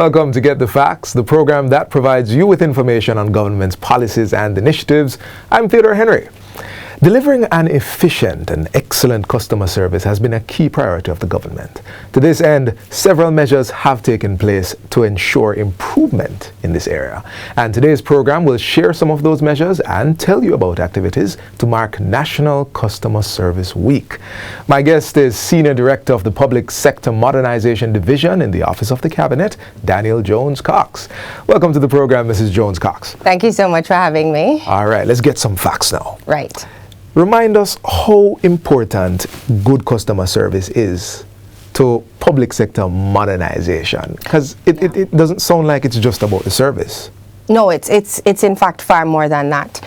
Welcome to Get the Facts, the program that provides you with information on government's policies and initiatives. I'm Theodore Henry. Delivering an efficient and excellent customer service has been a key priority of the government. To this end, several measures have taken place to ensure improvement in this area. And today's program will share some of those measures and tell you about activities to mark National Customer Service Week. My guest is Senior Director of the Public Sector Modernization Division in the Office of the Cabinet, Danielle Jones-Cox. Welcome to the program, Mrs. Jones-Cox. Thank you so much for having me. All right, let's get some facts now. Right. Remind us how important good customer service is to public sector modernization, because it doesn't sound like it's just about the service. No, it's in fact far more than that.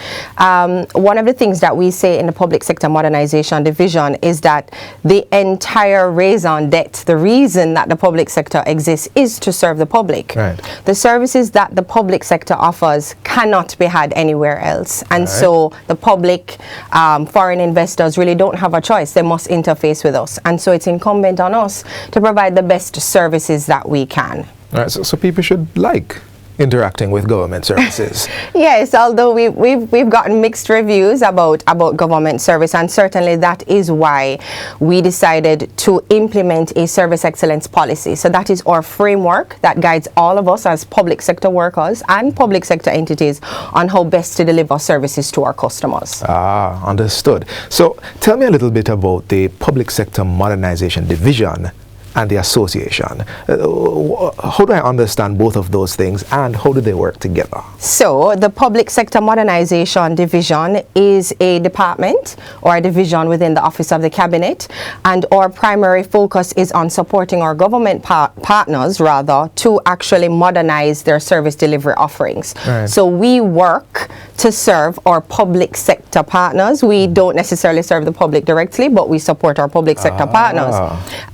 One of the things that we say in the Public Sector Modernization Division is that the entire raison d'etre, the reason that the public sector exists, is to serve the public. Right. The services that the public sector offers cannot be had anywhere else. And so the public, foreign investors really don't have a choice. They must interface with us. And so it's incumbent on us to provide the best services that we can. All right, so people should like interacting with government services. Yes, although we've gotten mixed reviews about government service, and certainly that is why we decided to implement a service excellence policy. So that is our framework that guides all of us as public sector workers and public sector entities on how best to deliver services to our customers. Ah, understood. So tell me a little bit about the Public Sector Modernization Division and the association. How do I understand both of those things, and how do they work together? So the Public Sector Modernization Division is a department or a division within the Office of the Cabinet, and our primary focus is on supporting our government partners to actually modernize their service delivery offerings. Right. So we work to serve our public sector partners. We don't necessarily serve the public directly, but we support our public sector partners.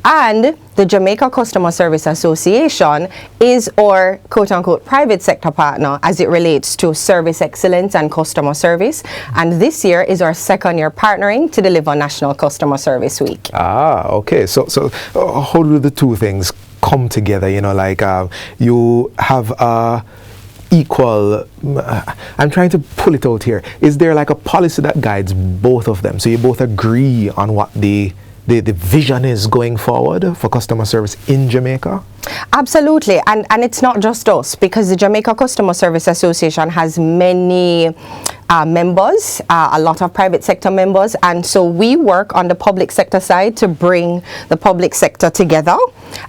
And the Jamaica Customer Service Association is our quote-unquote private sector partner as it relates to service excellence and customer service. And this year is our second year partnering to deliver National Customer Service Week. Ah, okay. So how do the two things come together? You know, like you have equal, I'm trying to pull it out here. Is there like a policy that guides both of them? So you both agree on what the vision is going forward for customer service in Jamaica? Absolutely, and it's not just us, because the Jamaica Customer Service Association has many members, a lot of private sector members, and so we work on the public sector side to bring the public sector together,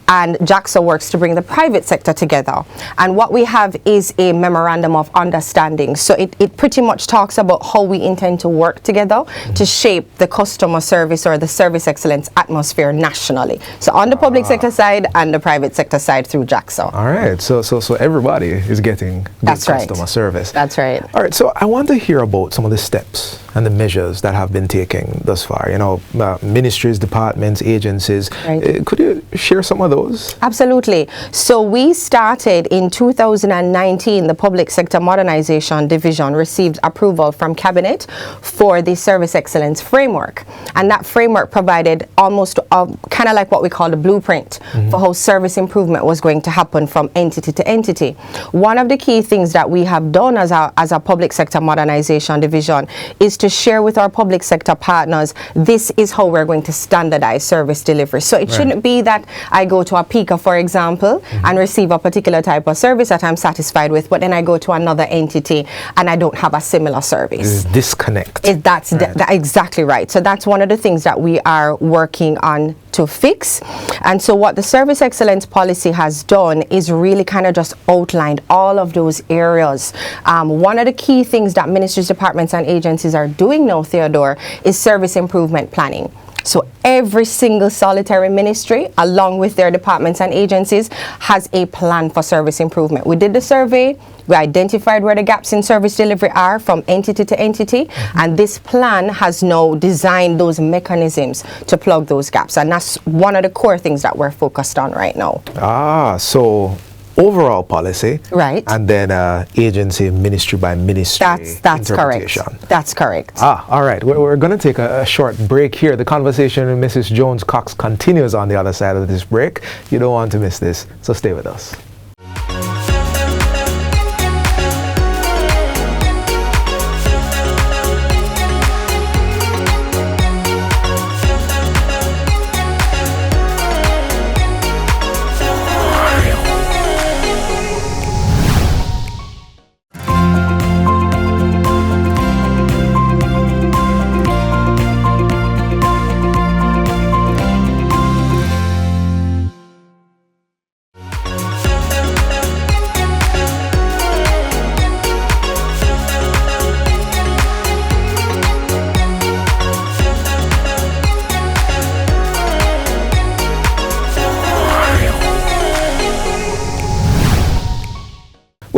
and JAXA works to bring the private sector together. And what we have is a memorandum of understanding. So it pretty much talks about how we intend to work together to shape the customer service or the service excellence atmosphere nationally. So on the public sector side and the private sector side through JAXA. All right, so everybody is getting good customer service. That's right. All right, so I want to hear about some of the steps and the measures that have been taken thus far. You know, ministries, departments, agencies. Right. Could you share some of those? Absolutely. So we started in 2019, the Public Sector Modernization Division received approval from Cabinet for the Service Excellence Framework. And that framework provided almost kind of like what we call the blueprint for how service improvement was going to happen from entity to entity. One of the key things that we have done as a Public Sector Modernization Division is to share with our public sector partners, this is how we're going to standardize service delivery. So it shouldn't be that I go to a PICA, for example, and receive a particular type of service that I'm satisfied with, but then I go to another entity and I don't have a similar service. Disconnect. That's exactly right. So that's one of the things that we are working on to fix. And so what the service excellence policy has done is really kind of just outlined all of those areas. One of the key things that ministries, departments, and agencies are doing now, Theodore, is service improvement planning. So every single solitary ministry, along with their departments and agencies, has a plan for service improvement. We did the survey, we identified where the gaps in service delivery are from entity to entity, and this plan has now designed those mechanisms to plug those gaps. And that's one of the core things that we're focused on right now. Ah, so overall policy, right, and then agency, ministry by ministry. That's correct. That's correct. All right. We're going to take a short break here. The conversation with Mrs. Jones-Cox continues on the other side of this break. You don't want to miss this, so stay with us.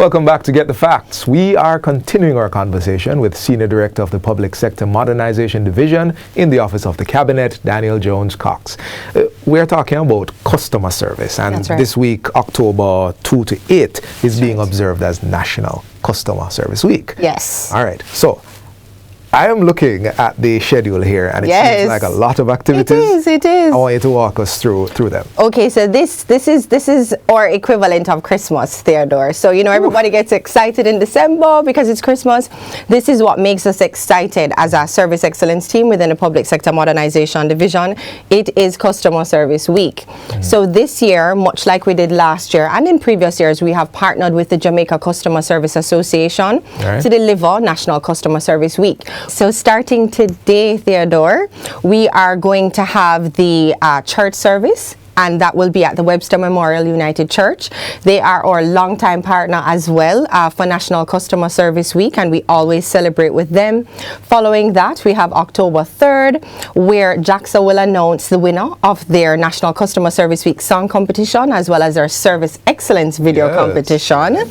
Welcome back to Get the Facts. We are continuing our conversation with Senior Director of the Public Sector Modernization Division in the Office of the Cabinet, Danielle Jones-Cox. We're talking about customer service, and this week, October 2 to 8, is being observed as National Customer Service Week. Yes. All right. So I am looking at the schedule here, and it seems like a lot of activities. It is. I want you to walk us through them. Okay, so this is our equivalent of Christmas, Theodore. So, you know, everybody gets excited in December because it's Christmas. This is what makes us excited as a service excellence team within the Public Sector Modernization Division. It is Customer Service Week. So this year, much like we did last year and in previous years, we have partnered with the Jamaica Customer Service Association to deliver National Customer Service Week. So starting today, Theodore, we are going to have the church service, and that will be at the Webster Memorial United Church. They are our longtime partner as well for National Customer Service Week, and we always celebrate with them. Following that, we have October 3rd, where JAXA will announce the winner of their National Customer Service Week song competition, as well as their Service Excellence video competition.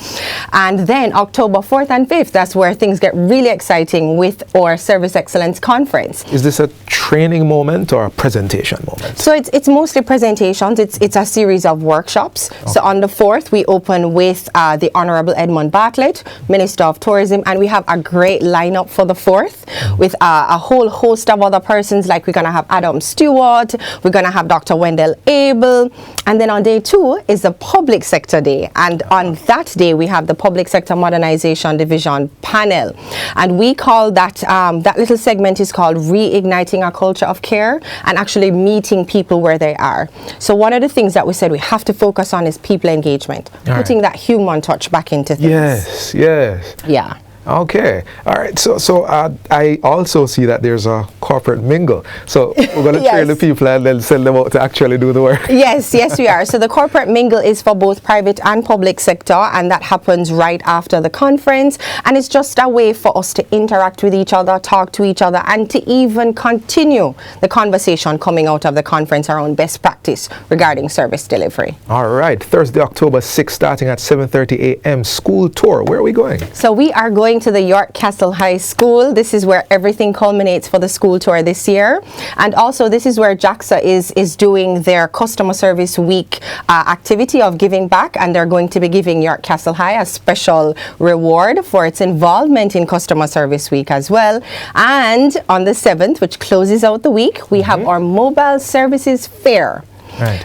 And then October 4th and 5th, that's where things get really exciting with our Service Excellence Conference. Is this a training moment or a presentation moment? So it's mostly presentation. It's a series of workshops. So on the 4th, we open with the Honorable Edmund Bartlett, Minister of Tourism, and we have a great lineup for the 4th with a whole host of other persons. Like we're going to have Adam Stewart, we're going to have Dr. Wendell Abel, and then on day 2 is the Public Sector Day, and on that day we have the Public Sector Modernization Division panel, and we call that that little segment is called Reigniting a Culture of Care, and actually meeting people where they are. So one of the things that we said we have to focus on is people engagement, putting that human touch back into things. Yes. Yeah. Okay. All right. So I also see that there's a corporate mingle. So we're going to train the people and then send them out to actually do the work. Yes, we are. So the corporate mingle is for both private and public sector, and that happens right after the conference. And it's just a way for us to interact with each other, talk to each other, and to even continue the conversation coming out of the conference around best practice regarding service delivery. All right. Thursday, October 6th, starting at 7:30 a.m. School tour. Where are we going? So we are going to the York Castle High School. This is where everything culminates for the school tour this year. And also this is where JAXA is doing their Customer Service Week activity of giving back, and they're going to be giving York Castle High a special reward for its involvement in Customer Service Week as well. And on the 7th, which closes out the week, we have our Mobile Services Fair.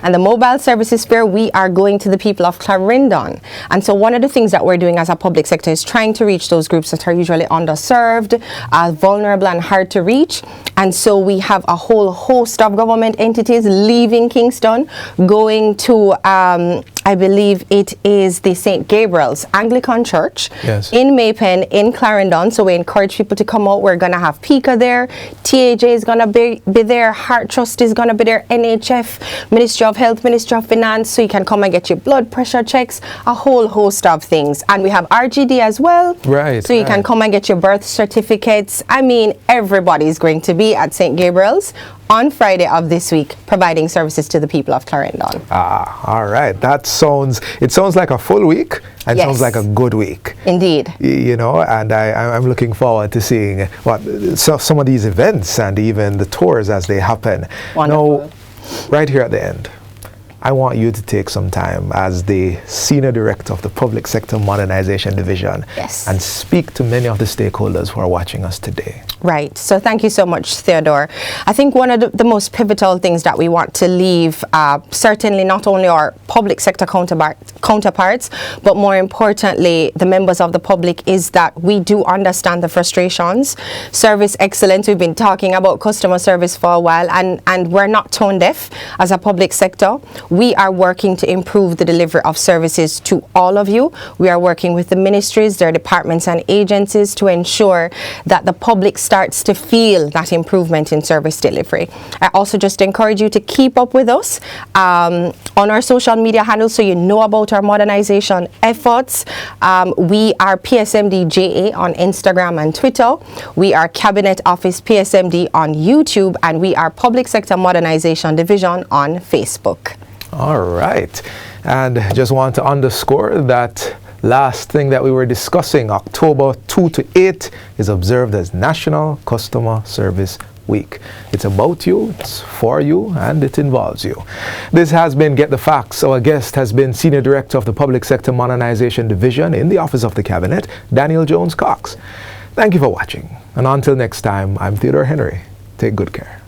And the Mobile Services Fair, we are going to the people of Clarendon. And so one of the things that we're doing as a public sector is trying to reach those groups that are usually underserved, vulnerable and hard to reach. And so we have a whole host of government entities leaving Kingston, going to I believe it is the St. Gabriel's Anglican Church in Maypen in Clarendon. So we encourage people to come out. We're going to have PICA there, TAJ is going to be there, Heart Trust is going to be there, NHF, Ministry of Health, Ministry of Finance, so you can come and get your blood pressure checks, a whole host of things. And we have RGD as well, so you can come and get your birth certificates. I mean, everybody's going to be at St. Gabriel's on Friday of this week, providing services to the people of Clarendon. All right. It sounds like a full week, and sounds like a good week. Indeed. You know, and I'm looking forward to seeing some of these events and even the tours as they happen. Wonderful. Now, right here at the end, I want you to take some time as the Senior Director of the Public Sector Modernization Division and speak to many of the stakeholders who are watching us today. Right. So thank you so much, Theodore. I think one of the most pivotal things that we want to leave, certainly not only our public sector counterparts, but more importantly, the members of the public, is that we do understand the frustrations. Service excellence, we've been talking about customer service for a while, and we're not tone deaf as a public sector. We are working to improve the delivery of services to all of you. We are working with the ministries, their departments and agencies to ensure that the public starts to feel that improvement in service delivery. I also just encourage you to keep up with us on our social media handles so you know about our modernization efforts. We are PSMD-JA on Instagram and Twitter. We are Cabinet Office PSMD on YouTube, and we are Public Sector Modernization Division on Facebook. All right. And just want to underscore that Last thing that we were discussing, October 2 to 8 is observed as National Customer Service Week. It's about you, it's for you, and it involves you. This has been Get the Facts. Our guest has been Senior Director of the Public Sector Modernization Division in the Office of the Cabinet, Danielle Jones Cox. Thank you for watching, and until next time, I'm Theodore Henry. Take good care.